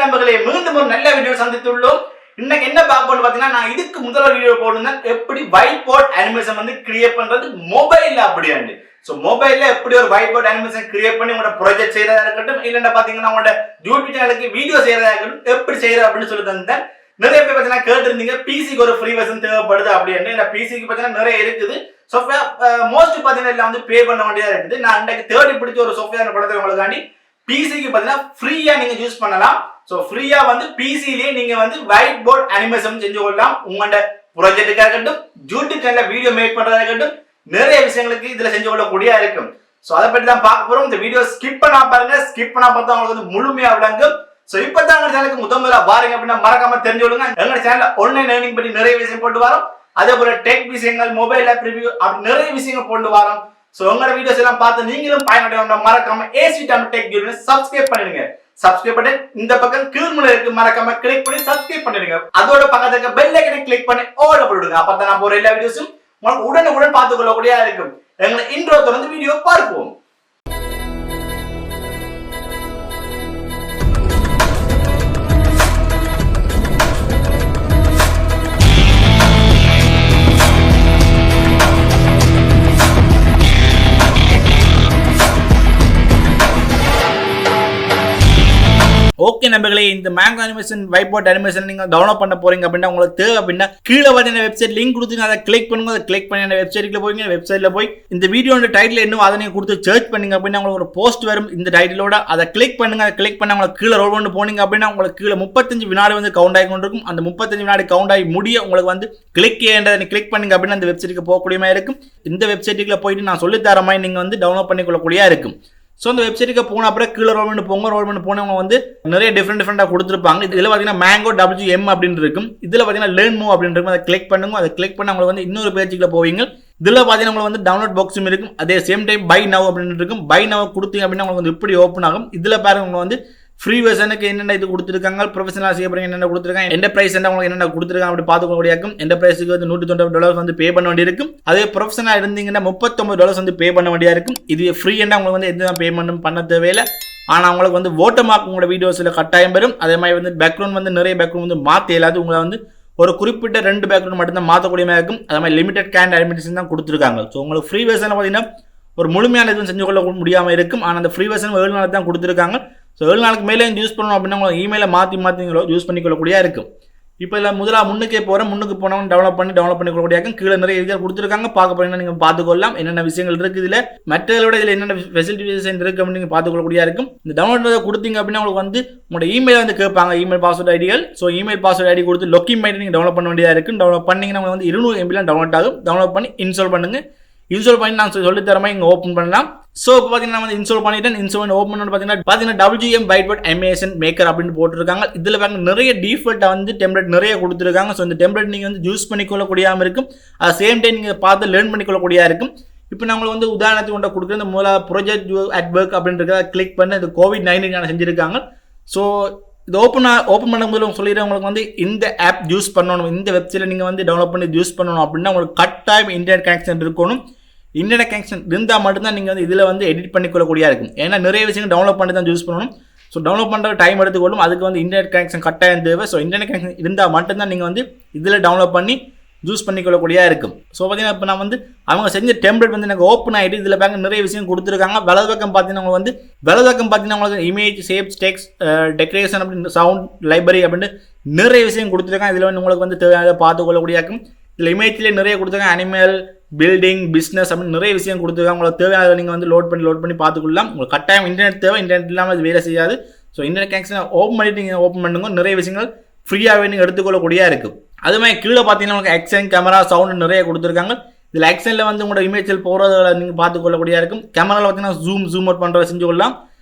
நண்பர்களே, மீண்டும் ஒரு நல்ல வீடியோ சந்தித்துள்ளோம். இன்னைக்கு என்ன பார்க்க போறோம்னு பாத்தீங்கன்னா, நான் இதுக்கு முதல்ல வீடியோ போடுறேன் எப்படி ஒயிட் போர்ட் அனிமேஷன் வந்து கிரியேட் பண்றது மொபைல்ல அப்படியாண்டு. சோ மொபைல்ல எப்படி ஒரு ஒயிட் போர்ட் அனிமேஷன் கிரியேட் பண்ணி உங்களோட ப்ராஜெக்ட் செய்யறதா இருக்கட்டும், இல்லன்னா பாத்தீங்கன்னா உங்களோட யூடியூப் சேனலுக்கு வீடியோ செய்யறதா இருக்கட்டும், எப்படி செய்யறது அப்படின்னு சொல்லி தந்தேன். நிறைய பேர் பாத்தீங்கன்னா கேட்டிருந்தீங்க பிசிக்கு ஒரு ஃப்ரீ வெர்ஷன் தேவைப்படுது அப்படின்னு. இந்த பிசிக்கு பாத்தீங்கன்னா நிறைய இருக்குது. சாஃப்ட்வேர் மோஸ்ட் பாத்தீங்கன்னா எல்லாம் வந்து பே பண்ண வேண்டியதா இருக்குது. நான் இன்னைக்கு தேடி பிடிச்ச ஒரு சாஃப்ட்வேர் படத்தை உங்களுக்காண்டி பிசிக்கு பாத்தீங்கன்னா ஃப்ரீயா நீங்க யூஸ் பண்ணலாம். சோ ஃப்ரீயா வந்து பிசிலேயே நீங்க வந்து ஒயிட் போர்ட் அனிமேஷன் செஞ்சு கொள்ளலாம். உங்களோட ப்ராஜெக்ட்டுக்காக இருக்கட்டும், யூடியூப் சேனல்ல வீடியோ மேக் பண்றதா இருக்கட்டும், நிறைய விஷயங்களுக்கு இதுல செஞ்சு கொள்ளக்கூடியதா இருக்கும். சோ அதை பற்றி தான் பார்க்க போறோம். இந்த வீடியோ ஸ்கிப் பண்ணா பாருங்க. ஸ்கிப் பண்ணா பார்த்தா உங்களுக்கு வந்து முழுமையா விளங்கும். சோ இப்பதான் உங்க சேனலுக்கு முதல்ல பாருங்க அப்படின்னா மறக்காம தெரிஞ்சு கொள்ளுங்க. எங்க சேனல்ல ஆன்லைன் லேர்னிங் பத்தி நிறைய விஷயம் போட்டு வரோம். அதே போல டெக் விஷயங்கள், மொபைல் ஆப் ரிவ்யூ அப்படி நிறைய விஷயங்கள் போட்டு வரோம். சோ உங்களோட வீடியோஸ் எல்லாம் பார்த்து நீங்களும் பயனடையணும். மறக்காம ஏசி டம் டெக் வீடியோஸ் சப்ஸ்கிரைப் பண்ணிடுங்க. சப்ஸ்கிரைப் பண்ணி இந்த பக்கம் கீழ்முனை இருக்கு, மறக்காம கிளிக் பண்ணி சப்ஸ்கிரைப் பண்ணிடுங்க. அதோட பக்கத்துல பெல் ஐகானை கிளிக் பண்ணி ஆல் போடுங்க. அப்பதான் நான் போற எல்லா வீடியோஸும் உங்களுக்கு உடனுக்குடன் பார்த்து கொள்ளக்கூடியதா இருக்கும். எங்களை இன்ட்ரோ தொடர்ந்து வீடியோ பார்ப்போம். ஓகே நண்பர்களே, இந்த mango animation white board animation நீங்க டவுன்லோட் பண்ண போறீங்க அப்படின்னா உங்களுக்கு தேவை அப்படின்னா கீழே வந்து வெப்சைட் லிங்க் கொடுத்துங்க. அதை கிளிக் பண்ணுங்க. அதை கிளிக் பண்ணி அந்த வெப்சைட்ல போய் வெப்சைட்ல போய் இந்த வீடியோட டைட்டில் என்ன அதை நீங்க கொடுத்து சர்ச் பண்ணீங்க அப்படின்னா உங்களுக்கு ஒரு போஸ்ட் வரும் இந்த டைட்டிலோட. அதை கிளிக் பண்ணுங்க. அதை கிளிக் பண்ணி உங்களுக்கு கீழே ரோல் பண்ணி போனீங்க அப்படின்னா உங்களுக்கு கீழே 35 வினாடி வந்து கவுண்ட் ஆகி கொண்டிருக்கும். அந்த 35 வினாடி கவுண்ட் ஆகி முடிய உங்களுக்கு வந்து கிளிக் ஏன்றதை கிளிக் பண்ணீங்க அப்படின்னா அந்த வெப்சைட்டுக்கு போகக்கூடியமா இருக்கும். இந்த வெப்சைட்டுக்குள்ள போயிட்டு நான் சொல்லி தர மாதிரி நீங்க வந்து டவுன்லோட் பண்ணிக்கொள்ளக்கூடியா இருக்கும். ஸோ அந்த வெப்சைட்டுக்கு போன அப்புறம் கீழே ரோல் பண்ணி போனவங்க வந்து நிறைய டிஃப்ரெண்டாக கொடுத்துருப்பாங்க. இதில் பார்த்தீங்கன்னா மேங்கோ WM அப்படின்னு இருக்கும். இதில் பார்த்தீங்கன்னா லேர்ன் மூவ் அப்படின்னு இருக்கும். அதை கிளிக் பண்ணுங்க. அதை கிளிக் பண்ணி உங்களுக்கு வந்து இன்னொரு பேஜுக்குள்ள போவீங்க. இதில் பார்த்தீங்கன்னா உங்களுக்கு வந்து டவுன்லோட் பாக்ஸும் இருக்கும். அதே சேம் டைம் பை நவ் அப்படின்னு இருக்கும். பை நவ் கொடுத்தீங்க அப்படின்னா உங்களுக்கு வந்து இப்படி ஓப்பன் ஆகும். இதில் பாருங்க உங்களுக்கு வந்து ஃப்ரீ வெர்ஷனுக்கு என்னென்ன இது கொடுத்துருக்காங்க, ப்ரொஃபஷனலாக செய்ய போறீங்க என்னென்ன கொடுத்துருக்காங்க, என்டர்பிரைஸ் உங்களுக்கு என்னென்ன கொடுத்துருக்காங்க அப்படி பார்த்துக்கூடிய இருக்கும். என்டர்பிரைஸுக்கு வந்து $190 வந்து பே பண்ண வேண்டியிருக்கும். அதே ப்ரொஃபஷனலாக இருந்தீங்கன்னா $39 வந்து பே பண்ண வேண்டியா இருக்கும். இது ஃப்ரீ என்ன உங்களுக்கு வந்து எந்த பேமெண்ட் பண்ண தேவையில்லை. ஆனால் உங்களுக்கு வந்து ஓட்டமாக்கு உங்களோட வீடியோஸில் கட்டாயம் வரும். அதே மாதிரி வந்து பேக்ரவுண்ட் வந்து நிறைய பேக்ரவுண்ட் வந்து மாற்ற இயலாது. உங்களை வந்து ஒரு குறிப்பிட்ட 2 பேக்ரவுண்ட் மட்டும்தான் மாற்றக்கூடிய மாதிரி இருக்கும். அதே மாதிரி லிமிடெட் கேண்ட் அனிமேஷன் தான் கொடுத்துருக்காங்க. ஸோ உங்களுக்கு ஃப்ரீ வெர்ஷனில் பார்த்தீங்கன்னா ஒரு முழுமையான இதுவும் செஞ்சு கொள்ள முடியாமல் இருக்கும். ஆனால் அந்த ஃப்ரீ வெர்ஷன் 7 நாள் தான் கொடுத்துருக்காங்க. ஸோ 7 நாளுக்கு மேலே யூஸ் பண்ணணும் அப்படின்னா உங்களுக்கு இமெயிலை மாற்றி யூஸ் பண்ணிக்கொள்ளக்கூடியா இருக்கும். இப்போ இல்லை முன்னுக்கே போகிறேன். முன்னுக்கு போனவங்க டெவலப் பண்ணிக்கொள்ளக்கூடிய இருக்கும். கீழே நிறைய இது கொடுத்துருக்காங்க. பார்க்க போறீங்கன்னா நீங்கள் பார்த்துக்கொள்ளலாம் என்னென்ன விஷயங்கள் இருக்குது. இதில் மற்றதோட இதில் என்னென்ன ஃபெசிலிட்டிஸ் இருக்குது அப்படின்னு நீங்கள் பார்த்துக்கொள்ளக்கூடியா இருக்கும். இந்த டவுன்லோட் கொடுத்தீங்க அப்படின்னா உங்களுக்கு வந்து உங்களோட இமெயில் வந்து கேட்பாங்க, இமெயில் பாஸ்வேர்ட் ஐடிகள். ஸோ இமெயில் பாஸ்வேர்ட் ஐடி கொடுத்து லொக்கிங் பண்ணி நீங்கள் டவுன்லோட் பண்ண வேண்டியதாக இருக்கும். டவுன்லோட் பண்ணிங்கன்னா உங்களுக்கு வந்து 200 MB டவுன்லோட் ஆகும். டவுன்லோட் பண்ணி இன்ஸ்டால் பண்ணுங்க. இன்ஸ்டால் பண்ணி நான் சொல்லித்தரமா இங்கே ஓப்பன் பண்ணலாம். ஸோ இப்போ பார்த்தீங்கன்னா வந்து இன்ஸ்டால் பண்ணிட்டேன். இன்ஸ்டால் பண்ணி ஓப்பன் பண்ணி பார்த்தீங்கன்னா WM white board animation maker அப்படின்னு போட்டிருக்காங்க. இதில் பாருங்க நிறைய டிஃபால்ட்டாக வந்து டெம்ப்ளேட் நிறைய கொடுத்துருக்காங்க. ஸோ இந்த டெம்ப்ளேட் நீங்கள் வந்து யூஸ் பண்ணிக்கொள்ளக்கூடியாமல் இருக்கும். அது சேம் டைம் நீங்கள் பார்த்து லேர்ன் பண்ணிக்கொள்ளக்கூடியா இருக்கும். இப்போ நான் உங்களுக்கு வந்து உதாரணத்துக்கு கொண்டு கொடுக்குற இந்த மூல ப்ராஜெக்ட் அட் ஒர்க் அப்படின்றத கிளிக் பண்ணி இந்த COVID-19 செஞ்சுருக்காங்க. ஸோ இது ஓப்பன் பண்ணும்போது சொல்லிடுறேன் உங்களுக்கு வந்து இந்த ஆப் யூஸ் பண்ணணும், இந்த வெப்சைட்டில் நீங்கள் வந்து டவுன்லோட் பண்ணி யூஸ் பண்ணணும் அப்படின்னா உங்களுக்கு கட்டாயம் இன்டர்நெட் கனெக்ஷன் இருக்கணும். இன்டர்நெட் கனெக்ஷன் இருந்தால் மட்டும்தான் நீங்கள் வந்து இதில் வந்து எடிட் பண்ணிக்கொள்ளக்கூடியா இருக்கும். ஏன்னா நிறைய விஷயங்கள் டவுன்லோட் பண்ணி தான் யூஸ் பண்ணணும். ஸோ டவுன்லோட் பண்ணுற டைம் எடுத்துக்கொள்ளும். அதுக்கு வந்து இன்டர்நெட் கனெக்ஷன் கட்டாயம் தேவை. ஸோ இன்டர்நெட் கனெக்ஷன் இருந்தால் மட்டும்தான் நீங்கள் வந்து இதில் டவுன்லோட் பண்ணி யூஸ் பண்ணிக்கொள்ளக்கூடியா இருக்கும். ஸோ பார்த்தீங்கன்னா இப்போ நான் வந்து அவங்க செஞ்ச டெம்ப்ளேட் வந்து எனக்கு ஓப்பன் ஆகிட்டு இதில் பாருங்க நிறைய விஷயம் கொடுத்துருக்காங்க. வலது பக்கம் பார்த்தீங்கன்னா உங்களுக்கு இமேஜ், ஷேப்ஸ், டெக்ஸ்ட், டெக்கரேஷன் அப்படின்னு சவுண்ட் லைப்ரரி அப்படின்னு நிறைய விஷயம் கொடுத்துருக்காங்க. இதில் வந்து உங்களுக்கு வந்து தேவையான பார்த்துக்கொள்ளக்கூடியா இருக்கும். இதில் இமேஜ்லேயே நிறைய கொடுத்துருக்காங்க. அனிமல், பில்டிங், பிஸ்னஸ் அப்படின்னு நிறைய விஷயம் கொடுத்துருக்காங்க. உங்களுக்கு தேவையான நீங்கள் வந்து லோட் பண்ணி பார்த்துக்கொள்ளலாம். உங்களுக்கு கட்டாயம் இன்டர்நெட் தேவை. இன்டர்நெட் இல்லாமல் அது வேலை செய்யாது. ஸோ இன்டர்நெட் கனெக்ஷன் ஓப்பன் பண்ணிட்டு நீங்கள் ஓப்பன் பண்ணுங்க. நிறைய விஷயங்கள் ஃப்ரீயாகவே நீங்கள் எடுத்துக்கொள்ளக்கூடியா இருக்கும். அது மாதிரி கீழே பார்த்தீங்கன்னா உங்களுக்கு ஆக்ஷன், கேமரா, சவுண்ட் நிறைய கொடுத்துருக்காங்க. இதில் ஆக்ஷனில் வந்து உங்களோட இமேஜில் போகிறத நீங்கள் பார்த்துக்கொள்ளக்கூடியா இருக்கும். கேமராவில் பார்த்தீங்கன்னா ஜூம் அவுட் பண்ணுறத செஞ்சு கொள்ளலாம்.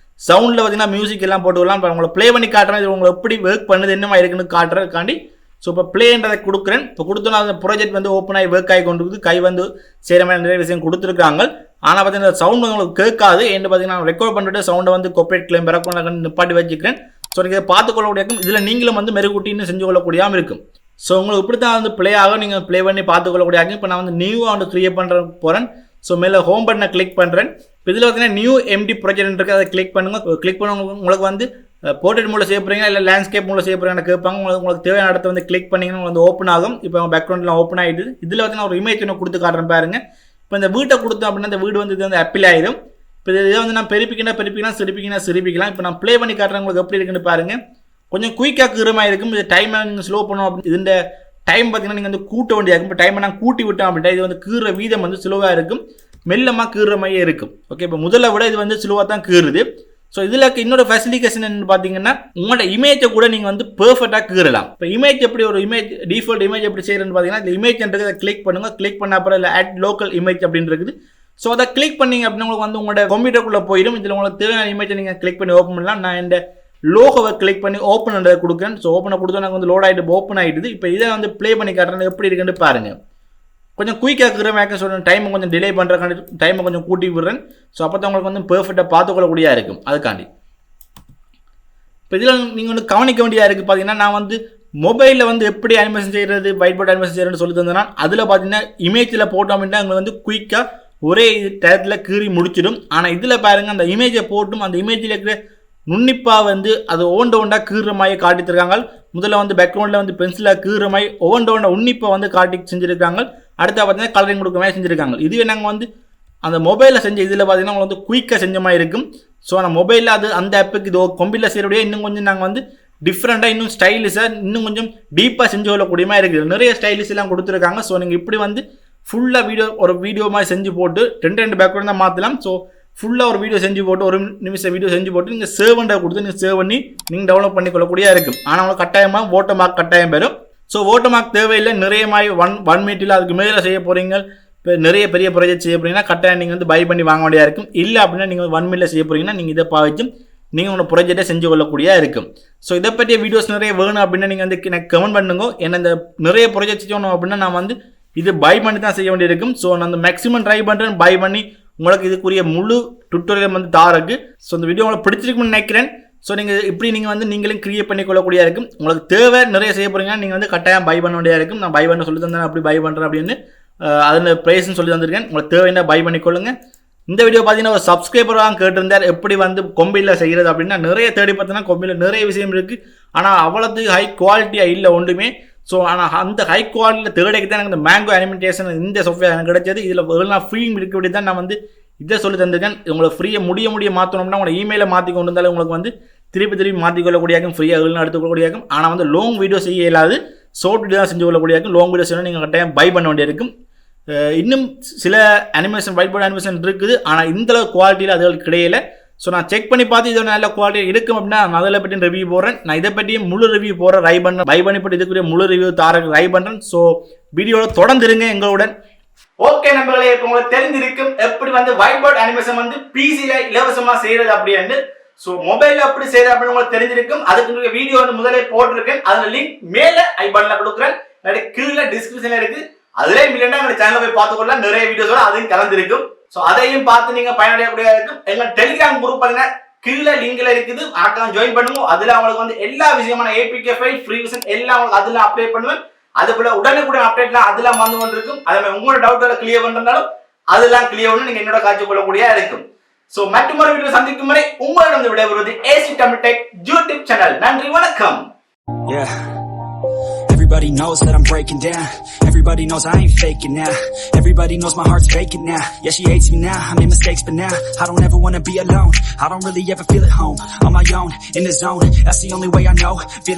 சவுண்டில் பார்த்தீங்கன்னா மியூசிக் எல்லாம் போட்டுக்கலாம். இப்போ உங்களை ப்ளே பண்ணி காட்டுறேன். இது உங்களை எப்படி ஒர்க் பண்ணுது என்னமா இருக்குன்னு காட்டுறதுக்காண்டி ஸோ இப்போ ப்ளேன்றதை கொடுக்குறேன். இப்போ கொடுத்தோன்னா அந்த ப்ராஜெக்ட் வந்து ஓப்பன் ஆகி ஒர்க் ஆகி கொண்டு கை வந்து செய்கிற மாதிரி நிறைய விஷயம் கொடுத்துருக்காங்க. ஆனால் பார்த்தீங்கன்னா சவுண்ட் உங்களுக்கு கேட்காது. என்று பார்த்தீங்கன்னா ரெக்கார்ட் பண்ணிட்டு சவுண்டை வந்து காப்பிரைட் கிளைம் பெறக்கூடாது நிப்பாட்டி வச்சுக்கிறேன். ஸோ நீங்கள் இதை பார்த்துக்கொள்ளக்கூடிய இருக்கும். இதில் நீங்களும் வந்து மெருகூட்டின்னு செஞ்சு கொள்ளக்கூடியாமல் இருக்கும். ஸோ உங்களுக்கு இப்படி தான் வந்து ப்ளே ஆகும். நீங்கள் ப்ளே பண்ணி பார்த்துக்கொள்ளக்கூடிய இருக்கும். இப்போ நான் வந்து நியூவாக வந்து க்ரியேட் பண்ணுற போகிறேன். ஸோ மேலே ஹோம் பட்டனை கிளிக் பண்ணுறேன். இதில் பார்த்தீங்கன்னா நியூ எம்டி ப்ராஜெக்ட் இருக்குது. அதை கிளிக் பண்ணுங்க. கிளிக் பண்ண உங்களுக்கு வந்து போர்ட்ரேட் மூலம் செய்ய போகிறீங்க இல்லை லேண்ட்ஸ்கேப் மூலம் செய்ய போகிறீங்கன்னு கேட்பாங்க. உங்களுக்கு தேவையான இடத்த வந்து கிளிக் பண்ணிங்கன்னா வந்து ஓப்பன் ஆகும். இப்போ பேக்ரவுண்ட்லாம் ஓப்பன் ஆகிடுது. இதில் வந்து நான் ஒரு இமேஜ் ஒன்று கொடுத்து காட்டுறேன் பாருங்க. இப்போ இந்த வீட்டை கொடுத்தோம் அப்படின்னா இந்த வீடு வந்து இது வந்து அப்பிள் ஆயிடும். இப்போ இதை வந்து நான் பெருப்பிக்கலாம் சிரிப்பிக்கலாம். இப்போ நான் ப்ளே பண்ணி காட்டுறேன் உங்களுக்கு எப்படி இருக்குன்னு பாருங்க. கொஞ்சம் குயிக்காக கீரமாக இருக்கும். இது டைமை நீங்கள் ஸ்லோ பண்ணணும் அப்படின்னு இந்த டைம் பார்த்தீங்கன்னா நீங்கள் வந்து கூட்ட வேண்டியா இருக்கும். இப்போ டைமை நான் கூட்டி விட்டோம் அப்படின்னா இது வந்து கீற வீதம் வந்து ஸ்லோவாக இருக்கும், மெல்லமாக கீற மாதிரியே இருக்கும். ஓகே, இப்போ முதல்ல விட இது வந்து ஸ்லோவாக தான் கீறுது. ஸோ இதில் இன்னொரு ஃபெசிலிகேஷன் என்ன பார்த்தீங்கன்னா உங்களோட இமேஜை கூட நீங்கள் வந்து பெர்ஃபெக்டாக கீறலாம். இப்போ இமேஜ் எப்படி ஒரு இமேஜ் டிஃபால்ட் இமேஜ் எப்படி செய்யறதுன்னு பார்த்தீங்கன்னா இந்த இமேஜ்ன்றது அதை கிளிக் பண்ணுங்க. கிளிக் பண்ண அப்புறம் இல்லை ஆட் லோக்கல் இமேஜ் அப்படின்னு இருக்குது. ஸோ அதை கிளிக் பண்ணிங்க அப்படின்னா உங்களுக்கு வந்து உங்களோட கம்ப்யூட்டருக்குள்ளே போயிடும். இதில் உங்களுக்கு தேவையான இமேஜை நீங்கள் கிளிக் பண்ணி ஓப்பன் பண்ணலாம். நான் இந்த லோகோவை கிளிக் பண்ணி ஓப்பன் பண்ணுறதை கொடுக்குறேன். ஸோ ஓப்பனை கொடுத்தா எனக்கு வந்து லோட் ஆகிட்டு ஓப்பன் ஆகிடுது. இப்போ இதை வந்து ப்ளே பண்ணி காட்டுறேன் எப்படி இருக்குன்னு பாருங்கள். கொஞ்சம் குயிக்காக இருக்கிற மேக்க சொல்கிறேன், டைமை கொஞ்சம் டிலே பண்ணுறக்காண்டி டைமை கொஞ்சம் கூட்டி விடுறேன். ஸோ அப்போ தான் உங்களுக்கு வந்து பெர்ஃபெக்டாக பார்த்துக்கொள்ளக்கூடியா இருக்கும். அதுக்காண்டி இப்போ இதில் நீங்கள் வந்து கவனிக்க வேண்டியதாக இருக்குது. பார்த்தீங்கன்னா நான் வந்து மொபைலில் வந்து எப்படி அனிமேஷன் செய்கிறது, ஒயிட் போர்ட் அனிமேஷன் செய்கிறேன்னு சொல்லி தந்தேன்னா அதில் பார்த்தீங்கன்னா இமேஜில் போட்டோம் அப்படின்னா உங்களுக்கு வந்து குயிக்காக ஒரே டயத்தில் கீறி முடிச்சிடும். ஆனால் இதில் பாருங்கள் அந்த இமேஜை போட்டும் அந்த இமேஜில் இருக்கிற நுண்ணிப்பாக வந்து அது ஒவ்வொண்டா கீறுற மாதிரி காட்டித்திருக்காங்க. முதல்ல வந்து பேக்ரவுண்டில் வந்து பென்சிலாக கீறுற மாதிரி ஒவ்வொண்டா உன்னிப்பை வந்து காட்டி செஞ்சுருக்காங்க. அடுத்த பார்த்தீங்கன்னா கலரிங் கொடுக்குற மாதிரி செஞ்சுருக்காங்க. இதுவே நாங்கள் வந்து அந்த மொபைலில் செஞ்ச இதில் பார்த்தீங்கன்னா உங்களுக்கு வந்து குயிக்காக செஞ்ச மாதிரி இருக்கும். ஸோ அந்த மொபைலில் அது அந்த ஆப்புக்கு இது கம்ப்யூட்டரில் செய்கிறோடைய இன்னும் கொஞ்சம் நாங்கள் வந்து டிஃப்ரெண்ட்டாக இன்னும் ஸ்டைலிஷாக இன்னும் கொஞ்சம் டீப்பாக செஞ்சு கொள்ளக்கூடிய மாதிரி இருக்குது. நிறைய ஸ்டைலிஷ் எல்லாம் கொடுத்துருக்காங்க. ஸோ நீங்கள் இப்படி வந்து ஃபுல்லாக ஒரு வீடியோ மாதிரி செஞ்சு போட்டு ரெண்டு பேக்ரவுண்ட் தான் மாற்றலாம். ஸோ ஃபுல்லாக ஒரு வீடியோ செஞ்சு போட்டு 1 நிமிஷம் வீடியோ செஞ்சு போட்டு நீங்கள் சேவ் பண்ணுற கொடுத்து நீங்கள் சேவ் பண்ணி நீங்கள் டெவலப் பண்ணிக்கொள்ளக்கூடிய இருக்கும். ஆனால் உங்களுக்கு கட்டாயமாக வாட்டர் மார்க் கட்டாயம் பெறும். ஸோ வாட்டர் மார்க் தேவையில்லை. நிறைய மாதிரி 1 மினிட்டில் அதுக்கு மேலே செய்ய போகிறீங்க, இப்போ நிறைய பெரிய ப்ராஜெக்ட் செய்ய போகிறீங்கன்னா கட்டாயம் நீங்கள் வந்து பை பண்ணி வாங்க வேண்டியதாக இருக்கும். இல்லை அப்படின்னா நீங்கள் 1 மினிட்ல செய்ய போகிறீங்கன்னா நீங்கள் இதை பாவிச்சு நீங்கள் உங்களோட ப்ராஜெக்டை செஞ்சு கொள்ளக்கூடியதாக இருக்கும். ஸோ இதை பற்றிய வீடியோஸ் நிறைய வேணும் அப்படின்னா நீங்கள் வந்து எனக்கு கமெண்ட் பண்ணுங்க. ஏன்னா இந்த நிறைய ப்ராஜெக்ட் செய்யணும் அப்படின்னா நான் வந்து இது பை பண்ணி தான் செய்ய வேண்டியிருக்கும். ஸோ நான் அந்த மேக்ஸிமம் ட்ரை பண்ணுறேன் பை பண்ணி உங்களுக்கு இதுக்குரிய முழு டுட்டோரியல் வந்து தாருக்கு. ஸோ இந்த வீடியோ உங்களுக்கு பிடிச்சிருக்குன்னு நினைக்கிறேன். ஸோ நீங்கள் இப்படி நீங்கள் வந்து நீங்களும் கிரியேட் பண்ணிக்கொள்ளக்கூடியதாக இருக்கும். உங்களுக்கு தேவை நிறைய செய்ய போகிறீங்கன்னா நீங்கள் வந்து கட்டாயம் பை பண்ண வேண்டியதாக இருக்கும். நான் பை பண்ண சொல்லி தந்தேன், அப்படி பை பண்ணுறேன் அப்படின்னு அதில் ப்ரைஸ்ன்னு சொல்லி தந்திருக்கேன். உங்களுக்கு தேவைன்னா பை பண்ணிக்கொள்ளுங்க. இந்த வீடியோ பார்த்தீங்கன்னா ஒரு சப்ஸ்கிரைபராக கேட்டிருந்தார் எப்படி வந்து கொம்பியில் செய்கிறது அப்படின்னா நிறைய தேடி பார்த்தீங்கன்னா கொம்பியில் நிறைய விஷயம் இருக்குது. ஆனால் அவ்வளோது ஹை குவாலிட்டியாக இல்லை ஒன்றுமே. ஸோ ஆனால் அந்த ஹை குவாலிட்டியில் தேடைக்கு தான் எனக்கு இந்த மேங்கோ அனிமேஷன் இந்த சாஃப்ட்வேர் எனக்கு கிடைச்சது. இதில் நான் ஃப்ரீ இருக்க தான் நான் வந்து இதை சொல்லி தந்திருக்கேன். உங்களுக்கு ஃப்ரீயாக முடிய மாற்றணும்னா உங்களோட இமெயிலை மாற்றி கொண்டு வந்தாலும் உங்களுக்கு வந்து திருப்பி மாற்றிக்கொள்ளக்கூடியாகும், ஃப்ரீயாக எடுத்துக்கொள்ளக்கூடியாகும். ஆனால் வந்து லாங் வீடியோ செய்ய இயலாது, ஷார்ட் வீடியோ தான் செஞ்சு கொள்ளக்கூடியாகும். லாங் வீடியோ செய்யணும் நீங்கள் கட்டாயம் பை பண்ண வேண்டியிருக்கும். இன்னும் சில அனிமேஷன் ஒயிட் போர்ட் அனிமேஷன் இருக்குது, ஆனால் இந்தளவு குவாலிட்டியில் அதுகளுக்கு கிடையல. ஸோ நான் செக் பண்ணி பார்த்து இதோட நல்ல குவாலிட்டி இருக்கும் அப்படின்னா நான் அதில் பற்றி ரிவ்யூ போடுறேன். நான் இதை பற்றியும் முழு ரிவ்யூ போடுறேன், ரை பண்ணுறேன். பை பண்ணி போட்டு இதுக்குரிய முழு ரிவ்யூ ரை பண்ணுறேன். ஸோ வீடியோவில் தொடர்ந்து இருங்க எங்களுடன். ஓகே நண்பர்களே, இப்போ உங்களுக்கு தெரிஞ்சிருக்கும் எப்படி வந்து ஒயிட் போர்ட் அனிமேஷன் வந்து பிசியில் இலவசமாக செய்கிறது அப்படின்னு. ஸோ மொபைலில் எப்படி செய்கிறது அப்படின்னு உங்களுக்கு தெரிஞ்சிருக்கும். அதுக்கு வீடியோ வந்து முதலே போட்டிருக்கேன். அதில் லிங்க் மேலே ஐ பட்டனில் கொடுக்குறேன், கீழே டிஸ்கிரிப்ஷனில் இருக்குது. அதுலேயே இல்லைன்னா எங்கள் சேனலை போய் பார்த்துக்கொள்ளலாம். நிறைய வீடியோஸோட அதையும் கலந்துருக்கும். ஸோ அதையும் பார்த்து நீங்கள் பயனடையக்கூடிய இருக்கும். எங்கள் டெலிகிராம் குரூப் பாருங்க, கீழே லிங்க்ல இருக்குது, மறக்காம ஜாயின் பண்ணுங்க. அதில் அவங்களுக்கு வந்து எல்லா விஷயமான ஏபிகே ஃபைல் ஃப்ரீ விஷன் எல்லாம் உங்களுக்கு அதில் அப்டேட் பண்ணுவேன். அது போல உடனுக்குடன் அப்டேட்லாம் அதெல்லாம் வந்து கொண்டிருக்கும். அதே மாதிரி உங்களோட டவுட்டோட கிளியர் பண்ணுறதாலும் அதெல்லாம் கிளியர் பண்ணி நீங்கள் என்னோட காட்சி கொள்ளக்கூடிய இருக்கும். ஸோ மற்றொரு வீடியோ சந்திக்கும் வரை உங்களிடம் விடைபெறுவது AC Tamil tech YouTube channel. நன்றி, வணக்கம். Everybody knows that I'm breaking down. Everybody knows I ain't faking now. Everybody knows my heart's faking now. Yeah, she hates me now, I made mistakes but now I don't ever wanna be alone. I don't really ever feel at home. On my own, in the zone, that's the only way I know. Feeling